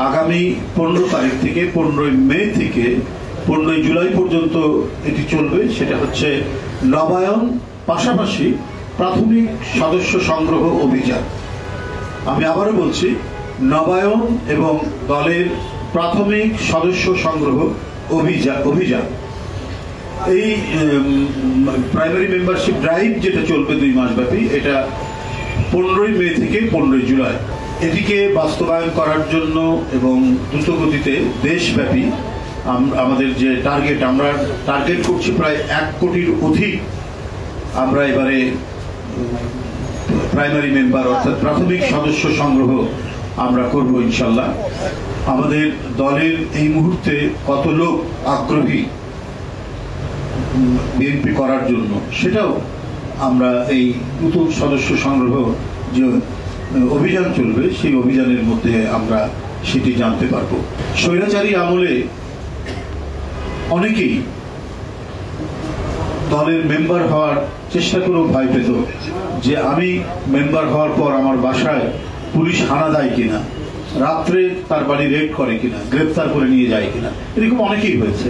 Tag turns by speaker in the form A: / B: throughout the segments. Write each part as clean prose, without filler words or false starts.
A: আগামী 15 তারিখ থেকে 15 মে থেকে 15 জুলাই পর্যন্ত এটি চলবে। সেটা হচ্ছে নবায়ন পাশাপাশি প্রাথমিক সদস্য সংগ্রহ অভিযান। আমি আবারও বলছি, নবায়ন এবং দলের প্রাথমিক সদস্য সংগ্রহ অভিযান। এই প্রাইমারি মেম্বারশিপ ড্রাইভ যেটা চলবে 2 মাস ব্যাপী, এটা 15 মে থেকে 15 জুলাই। এটিকে বাস্তবায়ন করার জন্য এবং দ্রুতগতিতে দেশব্যাপী আমাদের যে টার্গেট, আমরা টার্গেট করছি প্রায় 1 কোটির অধিক আমরা এবারে প্রাইমারি মেম্বার অর্থাৎ প্রাথমিক সদস্য সংগ্রহ আমরা করব ইনশাল্লাহ। আমাদের দলের এই মুহূর্তে কত লোক আগ্রহী বিএনপি করার জন্য, সেটাও আমরা এই নতুন সদস্য সংগ্রহ যে অভিযান চলবে সেই অভিযানের মধ্যে আমরা সেটি জানতে পারব। স্বৈরাচারী আমলে অনেকেই দলের মেম্বার হওয়ার চেষ্টা করেও ভয় পেত যে আমি মেম্বার হওয়ার পর আমার বাসায় পুলিশ হানা দেয় কিনা, রাত্রে তার বাড়ি রেড করে কিনা, গ্রেপ্তার করে নিয়ে যায় কিনা। এরকম অনেকেই হয়েছে।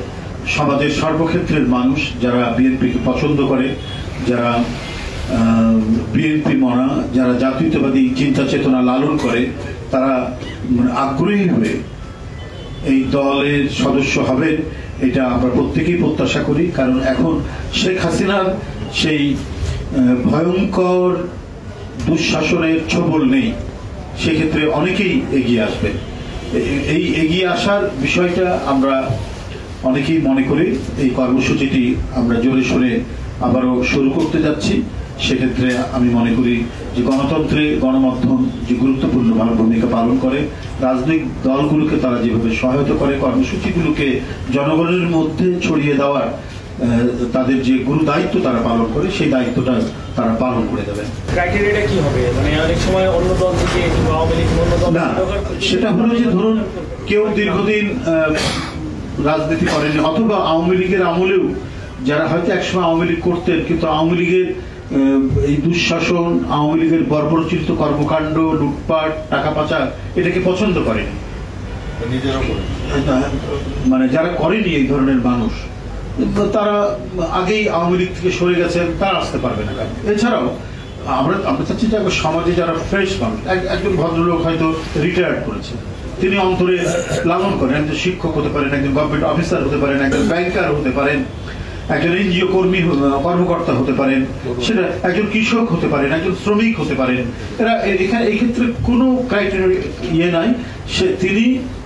A: সমাজের সর্বক্ষেত্রের মানুষ যারা বিএনপিকে পছন্দ করে, যারা বিএনপি মনা, যারা জাতীয়তাবাদী চিন্তা চেতনা লালন করে, তারা আগ্রহী হয়ে এই দলের সদস্য হবেন, এটা আমরা প্রত্যেকেই প্রত্যাশা করি। কারণ এখন শেখ হাসিনার সেই ভয়ঙ্কর দুঃশাসনের ছোবল নেই, সেক্ষেত্রে অনেকেই এগিয়ে আসবেন। এই এগিয়ে আসার বিষয়টা আমরা অনেকেই মনে করি। এই কর্মসূচিটি আমরা জোরে সোরে আবারও শুরু করতে যাচ্ছি। সেক্ষেত্রে আমি মনে করি যে গণতন্ত্রে গণমাধ্যম যে গুরুত্বপূর্ণ ভূমিকা পালন করে, রাজনৈতিক দলগুলোকে তারা যেভাবে সহায়তা করে, কর্মসূচিগুলোকে জনগণের মধ্যে ছড়িয়ে দেওয়ার তাদের যে গুরু দায়িত্ব তারা পালন করে, সেই দায়িত্বটা তারা পালন করে দেবেন।
B: ক্রাইটেরিয়াটা কি হবে? মানে অনেক সময় অন্য দল থেকে আওয়ামী লীগ অন্য দল
A: না, সেটা হলো যে ধরুন কেউ দীর্ঘদিন রাজনীতি করেনি, অথবা আওয়ামী লীগের আমলেও যারা হয়তো একসময় আওয়ামী লীগ করতেন, কিন্তু আওয়ামী লীগের এই দুঃশাসন, আওয়ামী লীগের বর্বরোচিত কর্মকাণ্ড, লুটপাট, টাকা পাচার, এটাকে পছন্দ করেনি, মানে যারা করেনি এই ধরনের মানুষ, তারা আগেই আওয়ামী লীগ থেকে সরে গেছেন, তারা আসতে পারবে না। এছাড়াও আমরা চাচ্ছি যে সমাজে যারা ফ্রেশ মানুষ, একজন ভদ্রলোক হয়তো রিটায়ার্ড করেছে, তিনি অন্তরে লালন করেন, একজন শিক্ষক হতে পারেন, একজন গভর্নমেন্ট অফিসার হতে পারেন, একজন ব্যাংকার হতে পারেন, একজন এনজিও কর্মকর্তা হতে পারেন, সেটা একজন কৃষক হতে পারেন, একজন শ্রমিক হতে পারেন। এরা এখানে এই ক্ষেত্রে কোনো ক্রাইটেরিয়া নাই, তিনি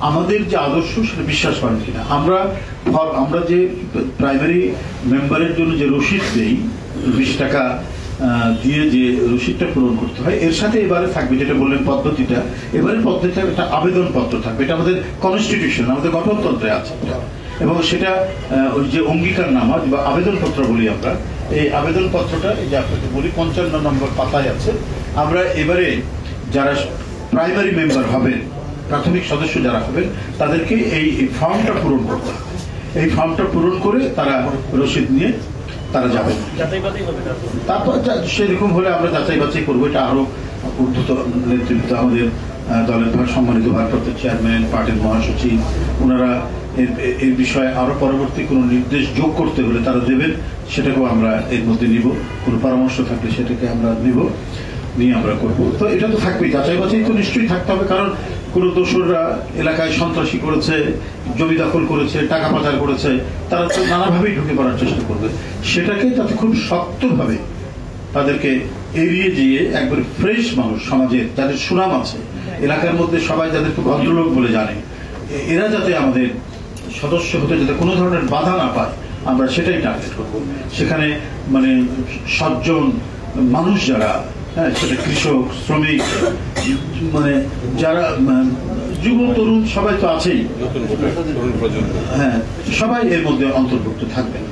A: আমাদের যে আদর্শ সেটা বিশ্বাস করেন কিনা। আমরা যে প্রাইমারি মেম্বারের জন্য যে রসিদ দেই, 20 টাকা দিয়ে যে রসিদটা পূরণ করতে হয়, এর সাথে এবারে থাকবে যেটা বললেন পদ্ধতিটা, এবারে পদ্ধতিটা একটা আবেদন পত্র থাকবে। এটা আমাদের কনস্টিটিউশন, আমাদের গঠনতন্ত্রে আছে, এবং সেটা ওই যে অঙ্গীকারনামা বা আবেদনপত্র বলি আমরা, এই আবেদনপত্রটা এই যে আপনাকে বলি 55 নম্বর পাতায় আছে। আমরা এবারে যারা প্রাইমারি মেম্বার হবেন, প্রাথমিক সদস্য যারা হবেন, তাদেরকে এই ফর্মটা পূরণ করতে হবে। এই ফর্মটা পূরণ করে তারা রসিদ নিয়ে তারা যাবেন। তারপর সেরকম হলে আমরা যাচাই বাছাই করবো। এটা আরো ঊর্ধ্বতন নেতৃত্ব, আমাদের দলের সম্মানিত ভারপ্রাপ্ত চেয়ারম্যান, পার্টির মহাসচিব, ওনারা এর বিষয়ে আরো পরবর্তী কোনো নির্দেশ যোগ করতে হলে তারা দেবেন, সেটাকেও আমরা এর মধ্যে নিব। কোনো পরামর্শ থাকলে সেটাকে আমরা নিয়ে আমরা করব। তো এটা তো থাকবেই, যাচাই বাছাই তো নিশ্চয়ই থাকতে হবে। কারণ কোনো দোসররা এলাকায় সন্ত্রাসী করেছে, জমি দখল করেছে, টাকা পাচার করেছে, তারা তো নানাভাবেই ঢুকে পড়ার চেষ্টা করবে। সেটাকে যাতে খুব শক্তভাবে তাদেরকে এড়িয়ে গিয়ে একবার ফ্রেশ মানুষ, সমাজের যাদের সুনাম আছে, এলাকার মধ্যে সবাই যাদেরকে ভদ্রলোক বলে জানে, এরা যাতে আমাদের সদস্য হতে যাতে কোনো ধরনের বাধা না পায়, আমরা সেটাই টার্গেট করবো। সেখানে মানে সজ্জন মানুষ যারা, হ্যাঁ, সেটা কৃষক, শ্রমিক, মানে যারা যুব তরুণ সবাই তো আছেই, হ্যাঁ, সবাই এর মধ্যে অন্তর্ভুক্ত থাকবেন।